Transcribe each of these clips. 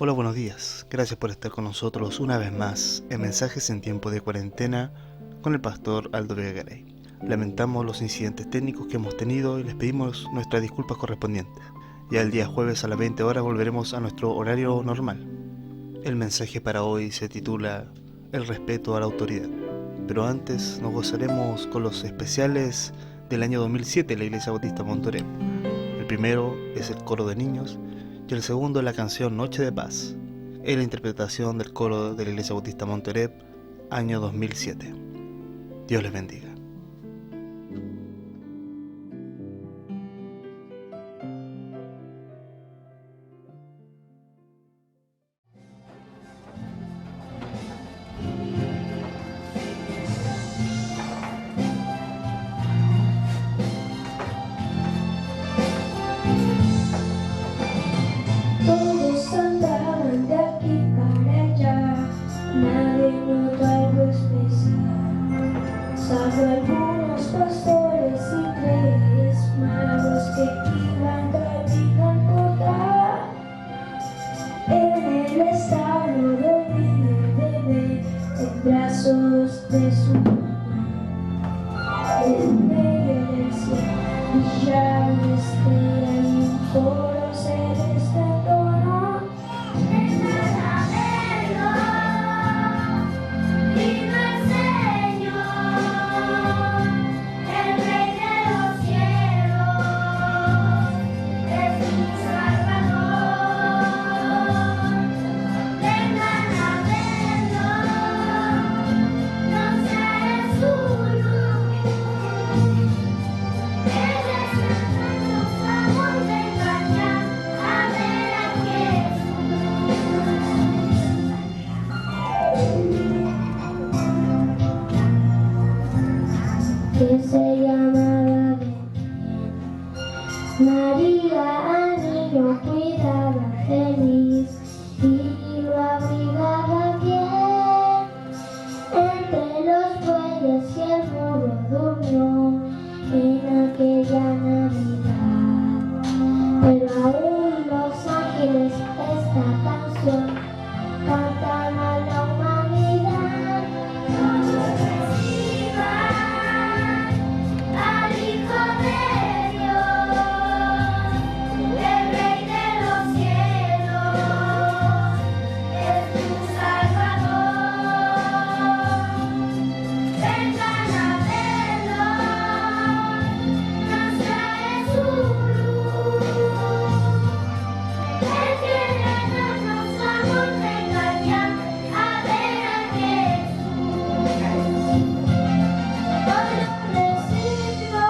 Hola, buenos días. Gracias por estar con nosotros una vez más en Mensajes en Tiempo de Cuarentena con el pastor Aldo Vegagaray. Lamentamos los incidentes técnicos que hemos tenido y les pedimos nuestras disculpas correspondientes. Ya el día jueves a las 20 horas volveremos a nuestro horario normal. El mensaje para hoy se titula El respeto a la autoridad. Pero antes nos gozaremos con los especiales del año 2007 de la Iglesia Bautista Montorep. El primero es el coro de niños y el segundo la canción Noche de Paz, en la interpretación del coro de la Iglesia Bautista Montorep, año 2007. Dios les bendiga. Todos andaban de aquí para allá, nadie notó algo especial, salvo algunos pastores y reyes magos que iban camino a encontrar. En el establo dormía el bebé en brazos de su mamá. En medio del cielo brillaba una estrella y un coro se desentonó. Vengan a verlo, viva el Señor, el Rey de los cielos, es mi Salvador. Vengan a verlo, no sea su luz. Él es el nuestro favor, vengan ya a ver a Jesús. Que se llamaba Belén. María al niño cuidaba feliz y lo abrigaba bien. Entre los bueyes y el burro durmió en aquella Navidad. Pero aún los ángeles esta canción cantan a la humanidad. Todos reciban al Hijo de Dios, el Rey de los cielos, es tu Salvador. Vengan a verlo, nacerá en su luz. Él quiere darnos amor, vengan ya a ver a Jesús. Hoy lo recibo,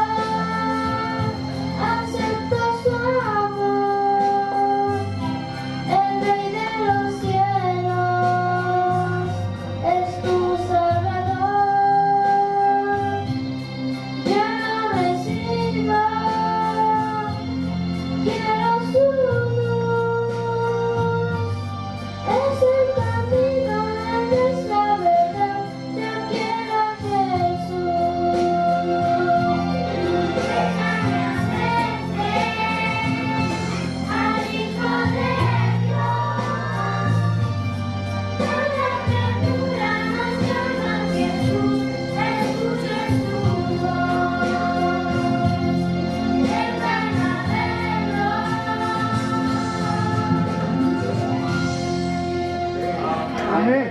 acepto su amor. El Rey de los cielos es tu Salvador. Yo lo recibo, quiero su luz. Es el camino, Él es la verdad. Yo quiero a Jesús. Déjame verte al Hijo de Dios. Toda criatura nos llama Jesús, escuchen su voz. Vengan a verlo. Amén.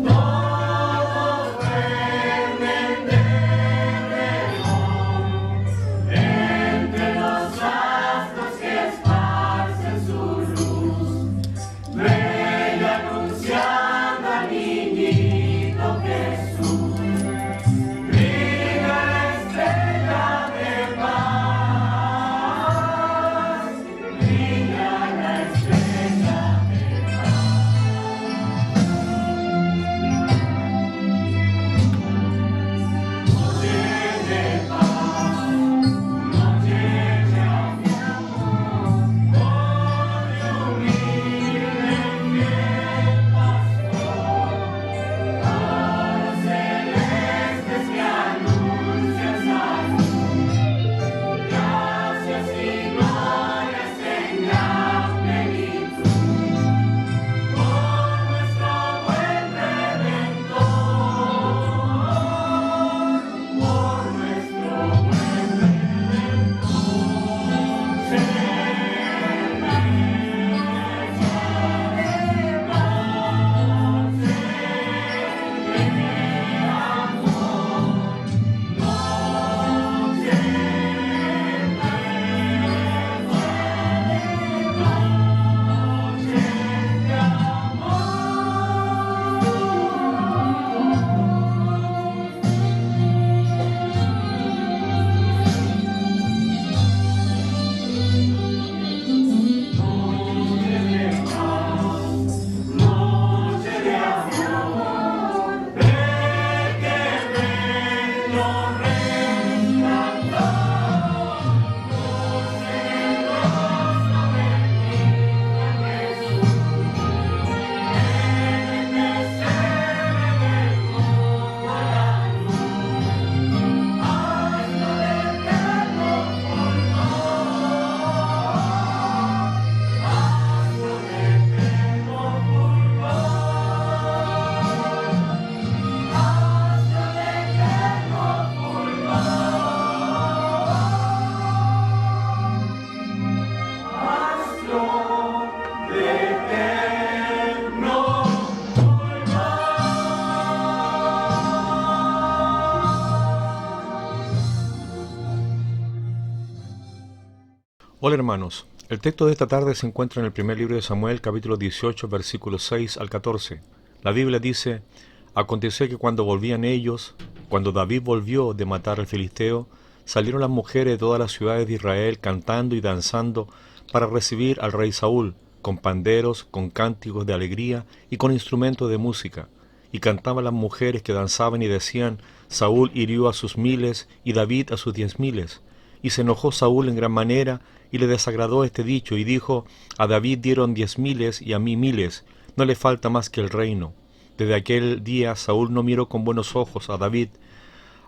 Todos duermen de reloj. Hola hermanos, el texto de esta tarde se encuentra en el primer libro de Samuel, capítulo 18, versículos 6 al 14. La Biblia dice: Aconteció que cuando David volvió de matar al filisteo, salieron las mujeres de todas las ciudades de Israel cantando y danzando para recibir al rey Saúl, con panderos, con cánticos de alegría y con instrumentos de música. Y cantaban las mujeres que danzaban y decían: Saúl hirió a sus miles y David a sus 10,000. Y se enojó Saúl en gran manera, y le desagradó este dicho, y dijo: A David dieron 10,000 y a mí 1,000, no le falta más que el reino. Desde aquel día Saúl no miró con buenos ojos a David.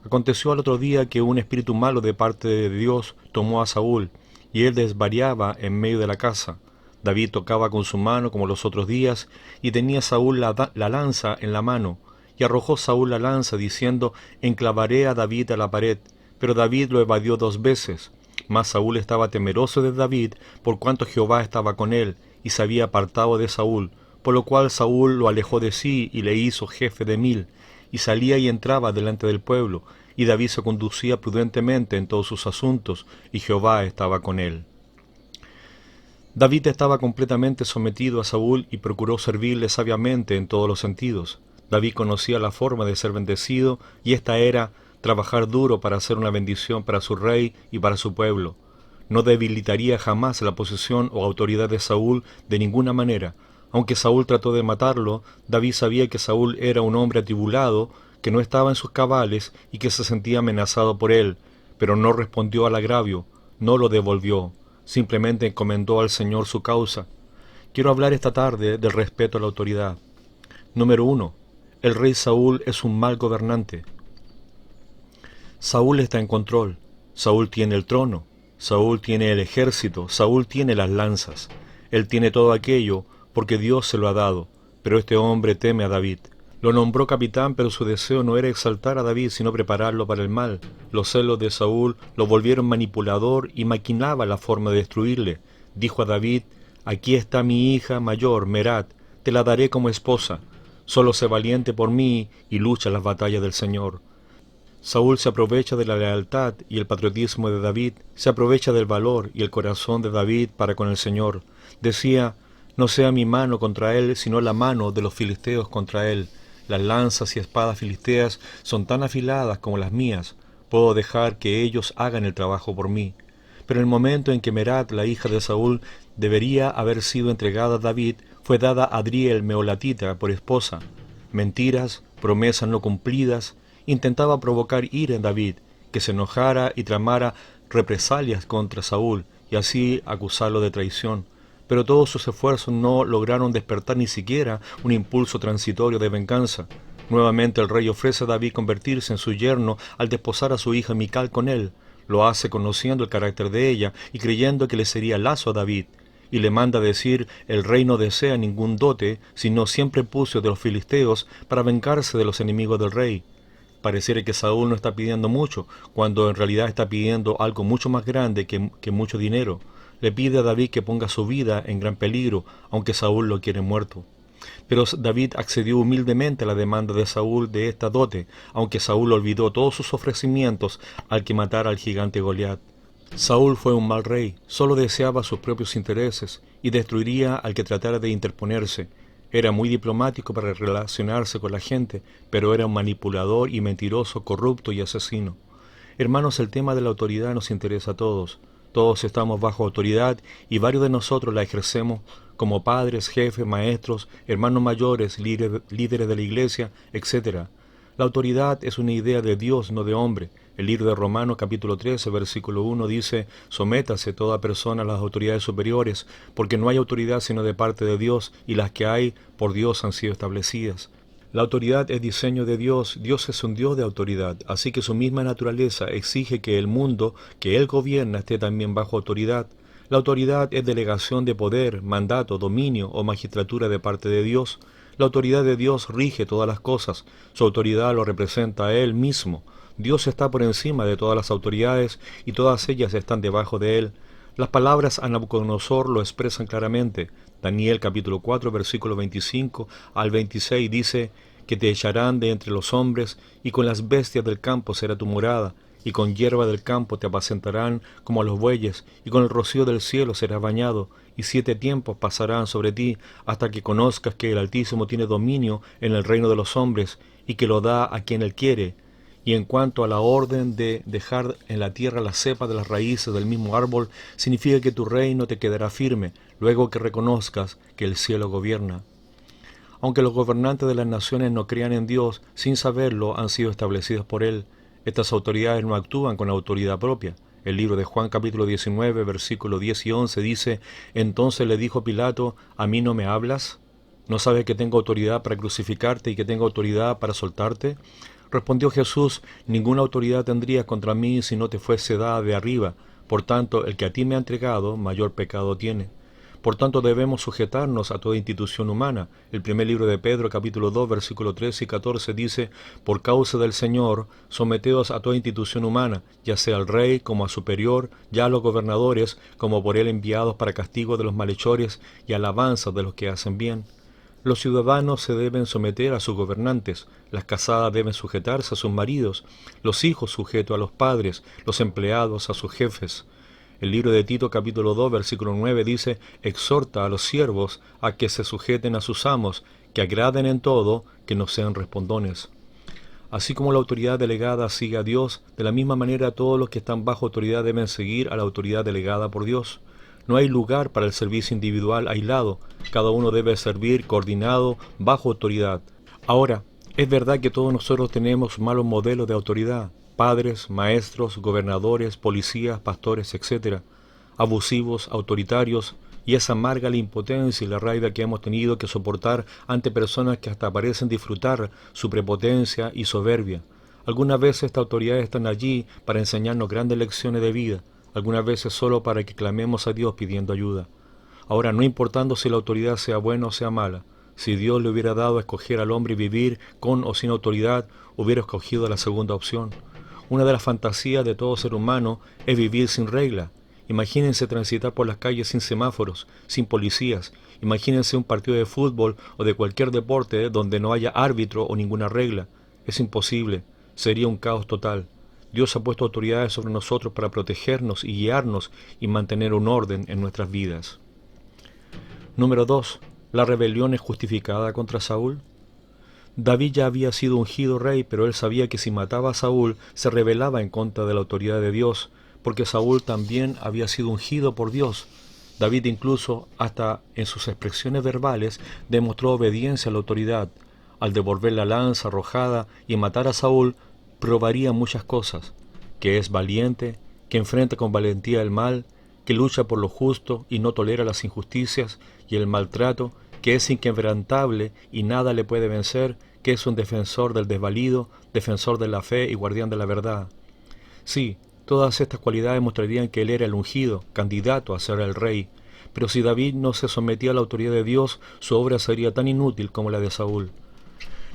Aconteció al otro día que un espíritu malo de parte de Dios tomó a Saúl, y él desvariaba en medio de la casa. David tocaba con su mano como los otros días, y tenía Saúl la lanza en la mano. Y arrojó Saúl la lanza, diciendo: Enclavaré a David a la pared. Pero David lo evadió 2 veces. Mas Saúl estaba temeroso de David, por cuanto Jehová estaba con él, y se había apartado de Saúl, por lo cual Saúl lo alejó de sí, y le hizo jefe de 1000, y salía y entraba delante del pueblo, y David se conducía prudentemente en todos sus asuntos, y Jehová estaba con él. David estaba completamente sometido a Saúl y procuró servirle sabiamente en todos los sentidos. David conocía la forma de ser bendecido, y esta era trabajar duro para hacer una bendición para su rey y para su pueblo. No debilitaría jamás la posición o autoridad de Saúl de ninguna manera. Aunque Saúl trató de matarlo, David sabía que Saúl era un hombre atribulado, que no estaba en sus cabales y que se sentía amenazado por él, pero no respondió al agravio, no lo devolvió, simplemente encomendó al Señor su causa. Quiero hablar esta tarde del respeto a la autoridad. Número 1. El rey Saúl es un mal gobernante. Saúl está en control, Saúl tiene el trono, Saúl tiene el ejército, Saúl tiene las lanzas. Él tiene todo aquello porque Dios se lo ha dado, pero este hombre teme a David. Lo nombró capitán, pero su deseo no era exaltar a David, sino prepararlo para el mal. Los celos de Saúl lo volvieron manipulador y maquinaba la forma de destruirle. Dijo a David: Aquí está mi hija mayor, Merat, te la daré como esposa. Solo sé valiente por mí y lucha las batallas del Señor. Saúl se aprovecha de la lealtad y el patriotismo de David, se aprovecha del valor y el corazón de David para con el Señor. Decía: No sea mi mano contra él, sino la mano de los filisteos contra él. Las lanzas y espadas filisteas son tan afiladas como las mías. Puedo dejar que ellos hagan el trabajo por mí. Pero en el momento en que Merat, la hija de Saúl, debería haber sido entregada a David, fue dada a Adriel Meolatita por esposa. Mentiras, promesas no cumplidas. Intentaba provocar ira en David, que se enojara y tramara represalias contra Saúl, y así acusarlo de traición. Pero todos sus esfuerzos no lograron despertar ni siquiera un impulso transitorio de venganza. Nuevamente el rey ofrece a David convertirse en su yerno al desposar a su hija Mical con él. Lo hace conociendo el carácter de ella y creyendo que le sería lazo a David. Y le manda decir: el rey no desea ningún dote, sino siempre pucio de los filisteos para vengarse de los enemigos del rey. Pareciera que Saúl no está pidiendo mucho, cuando en realidad está pidiendo algo mucho más grande que mucho dinero. Le pide a David que ponga su vida en gran peligro, aunque Saúl lo quiere muerto. Pero David accedió humildemente a la demanda de Saúl de esta dote, aunque Saúl olvidó todos sus ofrecimientos al que matara al gigante Goliat. Saúl fue un mal rey, solo deseaba sus propios intereses y destruiría al que tratara de interponerse. Era muy diplomático para relacionarse con la gente, pero era un manipulador y mentiroso, corrupto y asesino. Hermanos, el tema de la autoridad nos interesa a todos. Todos estamos bajo autoridad y varios de nosotros la ejercemos como padres, jefes, maestros, hermanos mayores, líderes de la iglesia, etc. La autoridad es una idea de Dios, no de hombre. El libro de Romanos capítulo 13, versículo 1 dice: Sométase toda persona a las autoridades superiores, porque no hay autoridad sino de parte de Dios, y las que hay por Dios han sido establecidas. La autoridad es diseño de Dios. Dios es un Dios de autoridad, así que su misma naturaleza exige que el mundo que Él gobierna esté también bajo autoridad. La autoridad es delegación de poder, mandato, dominio o magistratura de parte de Dios. La autoridad de Dios rige todas las cosas. Su autoridad lo representa a Él mismo. Dios está por encima de todas las autoridades y todas ellas están debajo de Él. Las palabras a Nabucodonosor lo expresan claramente. Daniel capítulo 4 versículo 25 al 26 dice: que te echarán de entre los hombres y con las bestias del campo será tu morada, y con hierba del campo te apacentarán como a los bueyes, y con el rocío del cielo serás bañado, y 7 tiempos pasarán sobre ti, hasta que conozcas que el Altísimo tiene dominio en el reino de los hombres, y que lo da a quien él quiere. Y en cuanto a la orden de dejar en la tierra la cepa de las raíces del mismo árbol, significa que tu reino te quedará firme, luego que reconozcas que el cielo gobierna. Aunque los gobernantes de las naciones no crean en Dios, sin saberlo han sido establecidos por Él. Estas autoridades no actúan con autoridad propia. El libro de Juan capítulo 19, versículos 10 y 11 dice: Entonces le dijo Pilato: ¿A mí no me hablas? ¿No sabes que tengo autoridad para crucificarte y que tengo autoridad para soltarte? Respondió Jesús: Ninguna autoridad tendrías contra mí si no te fuese dada de arriba. Por tanto, el que a ti me ha entregado, mayor pecado tiene. Por tanto, debemos sujetarnos a toda institución humana. El primer libro de Pedro, capítulo 2, versículos 13 y 14 dice: Por causa del Señor, someteos a toda institución humana, ya sea al rey como a superior, ya a los gobernadores como por él enviados para castigo de los malhechores y alabanza de los que hacen bien. Los ciudadanos se deben someter a sus gobernantes, las casadas deben sujetarse a sus maridos, los hijos sujetos a los padres, los empleados a sus jefes. El libro de Tito capítulo 2 versículo 9 dice: Exhorta a los siervos a que se sujeten a sus amos, que agraden en todo, que no sean respondones. Así como la autoridad delegada sigue a Dios, de la misma manera todos los que están bajo autoridad deben seguir a la autoridad delegada por Dios. No hay lugar para el servicio individual aislado, cada uno debe servir coordinado bajo autoridad. Ahora, es verdad que todos nosotros tenemos malos modelos de autoridad: padres, maestros, gobernadores, policías, pastores, etc., abusivos, autoritarios, y es amarga la impotencia y la rabia que hemos tenido que soportar ante personas que hasta parecen disfrutar su prepotencia y soberbia. Algunas veces estas autoridades están allí para enseñarnos grandes lecciones de vida, algunas veces solo para que clamemos a Dios pidiendo ayuda. Ahora, no importando si la autoridad sea buena o sea mala, si Dios le hubiera dado a escoger al hombre vivir con o sin autoridad, hubiera escogido la segunda opción. Una de las fantasías de todo ser humano es vivir sin regla. Imagínense transitar por las calles sin semáforos, sin policías. Imagínense un partido de fútbol o de cualquier deporte donde no haya árbitro o ninguna regla. Es imposible. Sería un caos total. Dios ha puesto autoridades sobre nosotros para protegernos y guiarnos y mantener un orden en nuestras vidas. Número 2. ¿La rebelión es justificada contra Saúl? David ya había sido ungido rey, pero él sabía que si mataba a Saúl se rebelaba en contra de la autoridad de Dios, porque Saúl también había sido ungido por Dios. David incluso, hasta en sus expresiones verbales, demostró obediencia a la autoridad. Al devolver la lanza arrojada y matar a Saúl, probaría muchas cosas: que es valiente, que enfrenta con valentía el mal, que lucha por lo justo y no tolera las injusticias y el maltrato, que es inquebrantable y nada le puede vencer, que es un defensor del desvalido, defensor de la fe y guardián de la verdad. Sí, todas estas cualidades mostrarían que él era el ungido, candidato a ser el rey. Pero si David no se sometía a la autoridad de Dios, su obra sería tan inútil como la de Saúl.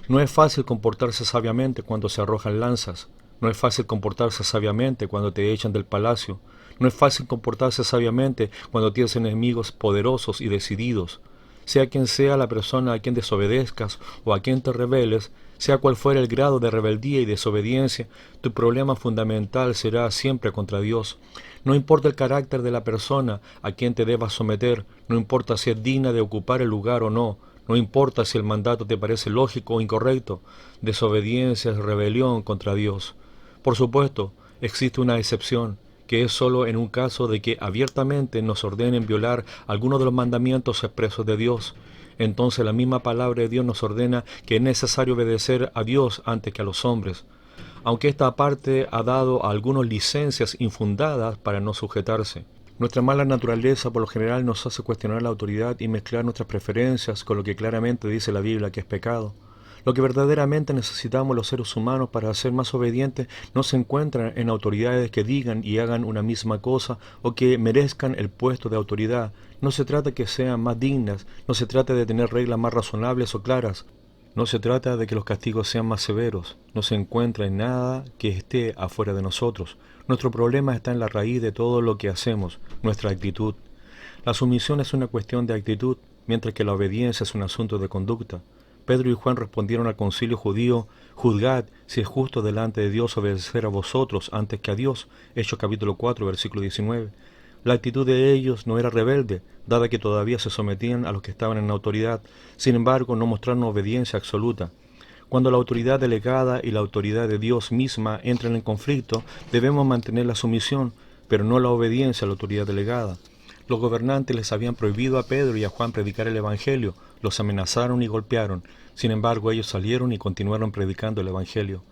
No es fácil comportarse sabiamente cuando se arrojan lanzas. No es fácil comportarse sabiamente cuando te echan del palacio. No es fácil comportarse sabiamente cuando tienes enemigos poderosos y decididos. Sea quien sea la persona a quien desobedezcas o a quien te rebeles, sea cual fuera el grado de rebeldía y desobediencia, tu problema fundamental será siempre contra Dios. No importa el carácter de la persona a quien te debas someter, no importa si es digna de ocupar el lugar o no, no importa si el mandato te parece lógico o incorrecto, desobediencia es rebelión contra Dios. Por supuesto, existe una excepción, que es solo en un caso de que abiertamente nos ordenen violar alguno de los mandamientos expresos de Dios. Entonces la misma palabra de Dios nos ordena que es necesario obedecer a Dios antes que a los hombres. Aunque esta parte ha dado a algunos licencias infundadas para no sujetarse. Nuestra mala naturaleza por lo general nos hace cuestionar la autoridad y mezclar nuestras preferencias con lo que claramente dice la Biblia que es pecado. Lo que verdaderamente necesitamos los seres humanos para ser más obedientes no se encuentra en autoridades que digan y hagan una misma cosa o que merezcan el puesto de autoridad. No se trata de que sean más dignas, no se trata de tener reglas más razonables o claras, no se trata de que los castigos sean más severos, no se encuentra en nada que esté afuera de nosotros. Nuestro problema está en la raíz de todo lo que hacemos, nuestra actitud. La sumisión es una cuestión de actitud, mientras que la obediencia es un asunto de conducta. Pedro y Juan respondieron al concilio judío: juzgad si es justo delante de Dios obedecer a vosotros antes que a Dios. Hechos capítulo 4, versículo 19. La actitud de ellos no era rebelde, dada que todavía se sometían a los que estaban en autoridad. Sin embargo, no mostraron obediencia absoluta. Cuando la autoridad delegada y la autoridad de Dios misma entran en conflicto, debemos mantener la sumisión, pero no la obediencia a la autoridad delegada. Los gobernantes les habían prohibido a Pedro y a Juan predicar el Evangelio, los amenazaron y golpearon. Sin embargo, ellos salieron y continuaron predicando el Evangelio.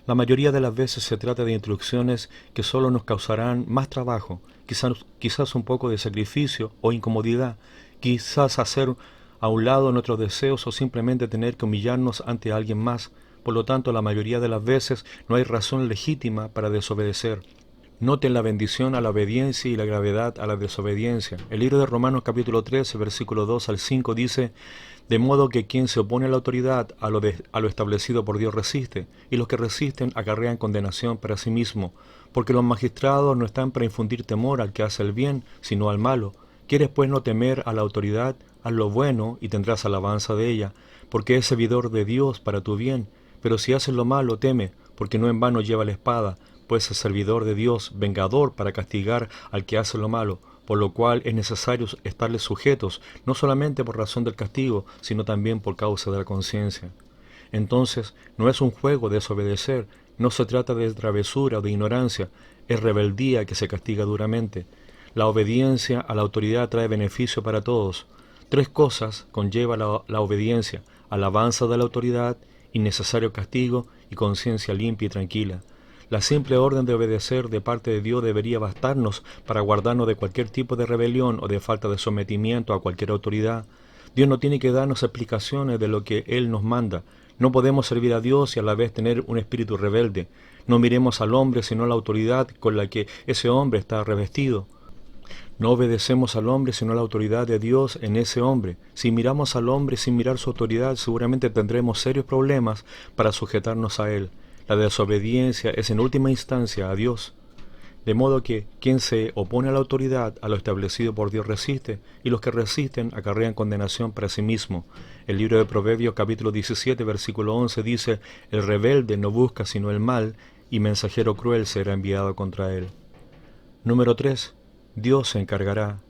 La mayoría de las veces se trata de instrucciones que solo nos causarán más trabajo, quizás un poco de sacrificio o incomodidad, quizás hacer a un lado nuestros deseos o simplemente tener que humillarnos ante alguien más. Por lo tanto, la mayoría de las veces no hay razón legítima para desobedecer. Noten la bendición a la obediencia y la gravedad a la desobediencia. El libro de Romanos capítulo 13, versículo 2 al 5 dice: de modo que quien se opone a la autoridad, a lo establecido por Dios resiste, y los que resisten acarrean condenación para sí mismo, porque los magistrados no están para infundir temor al que hace el bien, sino al malo. ¿Quieres pues no temer a la autoridad? Haz lo bueno y tendrás alabanza de ella, porque es servidor de Dios para tu bien. Pero si haces lo malo, teme, porque no en vano lleva la espada, pues es servidor de Dios, vengador para castigar al que hace lo malo, por lo cual es necesario estarles sujetos, no solamente por razón del castigo, sino también por causa de la conciencia. Entonces, no es un juego desobedecer, no se trata de travesura o de ignorancia, es rebeldía que se castiga duramente. La obediencia a la autoridad trae beneficio para todos. 3 cosas conlleva la obediencia: alabanza de la autoridad, innecesario castigo y conciencia limpia y tranquila. La simple orden de obedecer de parte de Dios debería bastarnos para guardarnos de cualquier tipo de rebelión o de falta de sometimiento a cualquier autoridad. Dios no tiene que darnos explicaciones de lo que Él nos manda. No podemos servir a Dios y a la vez tener un espíritu rebelde. No miremos al hombre sino a la autoridad con la que ese hombre está revestido. No obedecemos al hombre sino a la autoridad de Dios en ese hombre. Si miramos al hombre sin mirar su autoridad, seguramente tendremos serios problemas para sujetarnos a él. La desobediencia es en última instancia a Dios. De modo que quien se opone a la autoridad, a lo establecido por Dios resiste, y los que resisten acarrean condenación para sí mismo. El libro de Proverbios capítulo 17 versículo 11 dice: el rebelde no busca sino el mal, y mensajero cruel será enviado contra él. Número 3. Dios se encargará.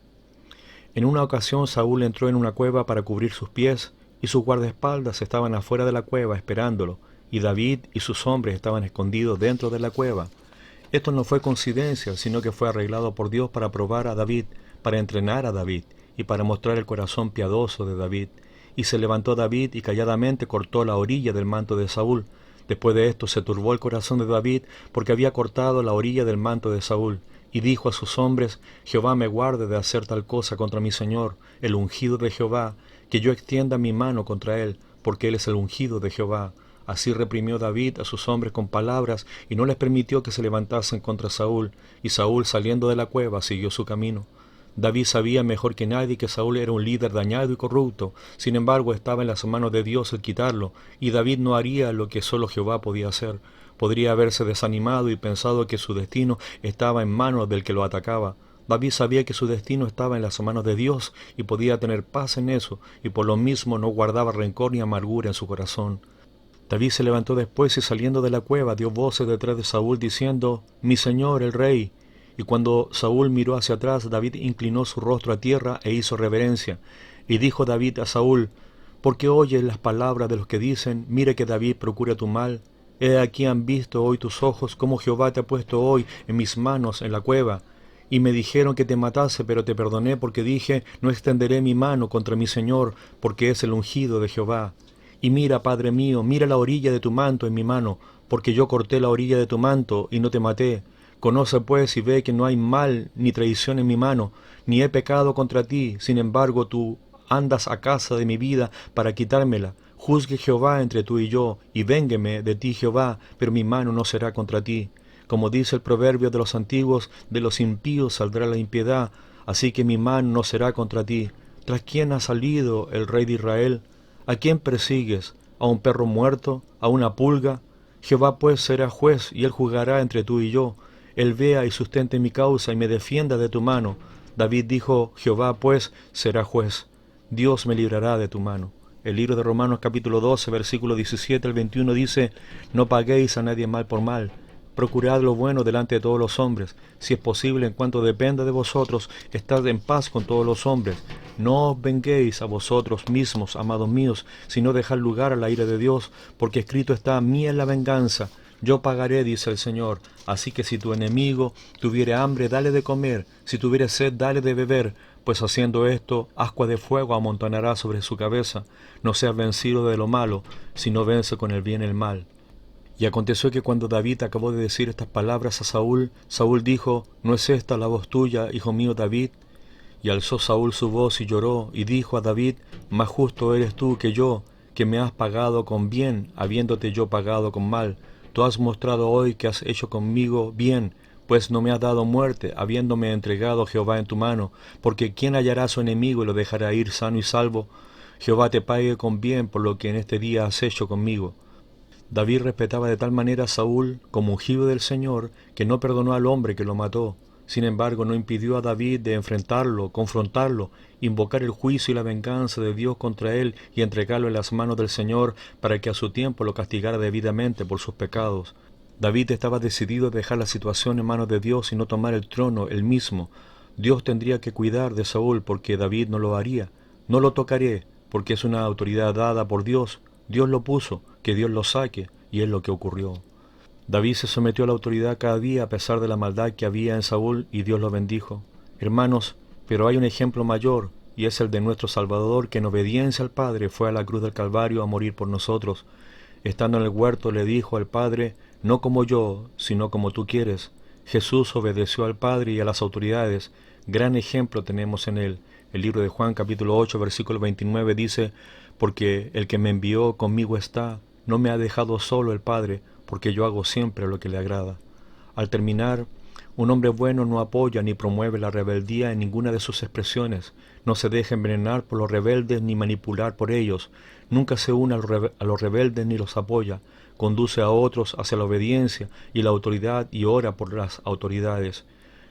En una ocasión Saúl entró en una cueva para cubrir sus pies, y sus guardaespaldas estaban afuera de la cueva esperándolo, y David y sus hombres estaban escondidos dentro de la cueva. Esto no fue coincidencia, sino que fue arreglado por Dios para probar a David, para entrenar a David, y para mostrar el corazón piadoso de David. Y se levantó David y calladamente cortó la orilla del manto de Saúl. Después de esto se turbó el corazón de David, porque había cortado la orilla del manto de Saúl. Y dijo a sus hombres: Jehová me guarde de hacer tal cosa contra mi señor, el ungido de Jehová, que yo extienda mi mano contra él, porque él es el ungido de Jehová. Así reprimió David a sus hombres con palabras, y no les permitió que se levantasen contra Saúl, y Saúl, saliendo de la cueva, siguió su camino. David sabía mejor que nadie que Saúl era un líder dañado y corrupto. Sin embargo, estaba en las manos de Dios el quitarlo, y David no haría lo que solo Jehová podía hacer. Podría haberse desanimado y pensado que su destino estaba en manos del que lo atacaba. David sabía que su destino estaba en las manos de Dios, y podía tener paz en eso, y por lo mismo no guardaba rencor ni amargura en su corazón. David se levantó después y saliendo de la cueva dio voces detrás de Saúl diciendo: mi señor el rey. Y cuando Saúl miró hacia atrás, David inclinó su rostro a tierra e hizo reverencia. Y dijo David a Saúl: ¿por qué oyes las palabras de los que dicen: mire que David procura tu mal? He aquí han visto hoy tus ojos cómo Jehová te ha puesto hoy en mis manos en la cueva. Y me dijeron que te matase, pero te perdoné porque dije: no extenderé mi mano contra mi señor, porque es el ungido de Jehová. Y mira, Padre mío, mira la orilla de tu manto en mi mano, porque yo corté la orilla de tu manto y no te maté. Conoce pues y ve que no hay mal ni traición en mi mano, ni he pecado contra ti. Sin embargo, tú andas a casa de mi vida para quitármela. Juzgue Jehová entre tú y yo, y véngueme de ti Jehová, pero mi mano no será contra ti. Como dice el proverbio de los antiguos, de los impíos saldrá la impiedad, así que mi mano no será contra ti. ¿Tras quién ha salido el rey de Israel? ¿A quién persigues? ¿A un perro muerto? ¿A una pulga? Jehová pues será juez, y él juzgará entre tú y yo. Él vea y sustente mi causa, y me defienda de tu mano. David dijo: Jehová pues será juez. Dios me librará de tu mano. El libro de Romanos capítulo 12, versículo 17 al 21 dice: no paguéis a nadie mal por mal. Procurad lo bueno delante de todos los hombres. Si es posible, en cuanto dependa de vosotros, estad en paz con todos los hombres. No os venguéis a vosotros mismos, amados míos, sino dejad lugar a la ira de Dios, porque escrito está: mía es la venganza, yo pagaré, dice el Señor. Así que si tu enemigo tuviere hambre, dale de comer; si tuviere sed, dale de beber, pues haciendo esto, ascua de fuego amontonará sobre su cabeza. No seas vencido de lo malo, sino vence con el bien el mal. Y aconteció que cuando David acabó de decir estas palabras a Saúl, Saúl dijo: ¿no es esta la voz tuya, hijo mío David? Y alzó Saúl su voz y lloró, y dijo a David: más justo eres tú que yo, que me has pagado con bien, habiéndote yo pagado con mal. Tú has mostrado hoy que has hecho conmigo bien, pues no me has dado muerte, habiéndome entregado Jehová en tu mano, porque ¿quién hallará a su enemigo y lo dejará ir sano y salvo? Jehová te pague con bien por lo que en este día has hecho conmigo. David respetaba de tal manera a Saúl como ungido del Señor, que no perdonó al hombre que lo mató. Sin embargo, no impidió a David de enfrentarlo, confrontarlo, invocar el juicio y la venganza de Dios contra él y entregarlo en las manos del Señor para que a su tiempo lo castigara debidamente por sus pecados. David estaba decidido a dejar la situación en manos de Dios y no tomar el trono él mismo. Dios tendría que cuidar de Saúl porque David no lo haría. No lo tocaré porque es una autoridad dada por Dios. Dios lo puso, que Dios lo saque, y es lo que ocurrió. David se sometió a la autoridad cada día a pesar de la maldad que había en Saúl, y Dios lo bendijo. Hermanos, pero hay un ejemplo mayor, y es el de nuestro Salvador, que en obediencia al Padre fue a la cruz del Calvario a morir por nosotros. Estando en el huerto le dijo al Padre: no como yo, sino como tú quieres. Jesús obedeció al Padre y a las autoridades. Gran ejemplo tenemos en él. El libro de Juan capítulo 8 versículo 29 dice: porque el que me envió conmigo está, no me ha dejado solo el Padre, porque yo hago siempre lo que le agrada. Al terminar, un hombre bueno no apoya ni promueve la rebeldía en ninguna de sus expresiones, no se deja envenenar por los rebeldes ni manipular por ellos, nunca se une a los rebeldes ni los apoya, conduce a otros hacia la obediencia y la autoridad y ora por las autoridades.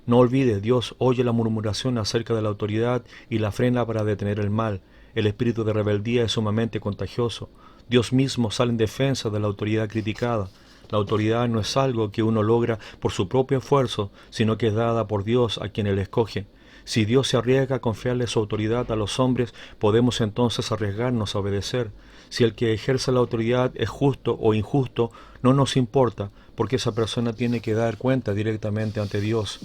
No olvides, Dios oye la murmuración acerca de la autoridad y la frena para detener el mal. El espíritu de rebeldía es sumamente contagioso. Dios mismo sale en defensa de la autoridad criticada. La autoridad no es algo que uno logra por su propio esfuerzo, sino que es dada por Dios a quien Él escoge. Si Dios se arriesga a confiarle su autoridad a los hombres, podemos entonces arriesgarnos a obedecer. Si el que ejerce la autoridad es justo o injusto, no nos importa, porque esa persona tiene que dar cuenta directamente ante Dios.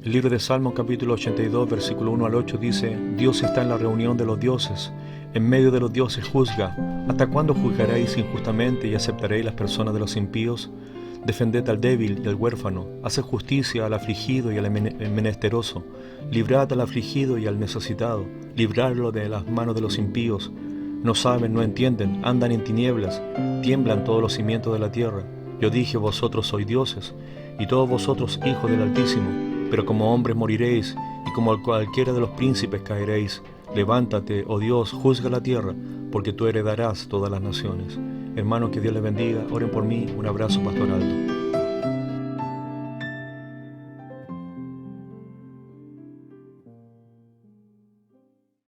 El libro de Salmos capítulo 82, versículo 1 al 8 dice: Dios está en la reunión de los dioses, en medio de los dioses juzga. ¿Hasta cuándo juzgaréis injustamente y aceptaréis las personas de los impíos? Defended al débil y al huérfano, haced justicia al afligido y al menesteroso, librad al afligido y al necesitado, libradlo de las manos de los impíos. No saben, no entienden, andan en tinieblas, tiemblan todos los cimientos de la tierra. Yo dije: vosotros sois dioses, y todos vosotros hijos del Altísimo, pero como hombres moriréis, y como cualquiera de los príncipes caeréis. Levántate, oh Dios, juzga la tierra, porque tú heredarás todas las naciones. Hermanos, que Dios les bendiga. Oren por mí. Un abrazo, Pastor Aldo.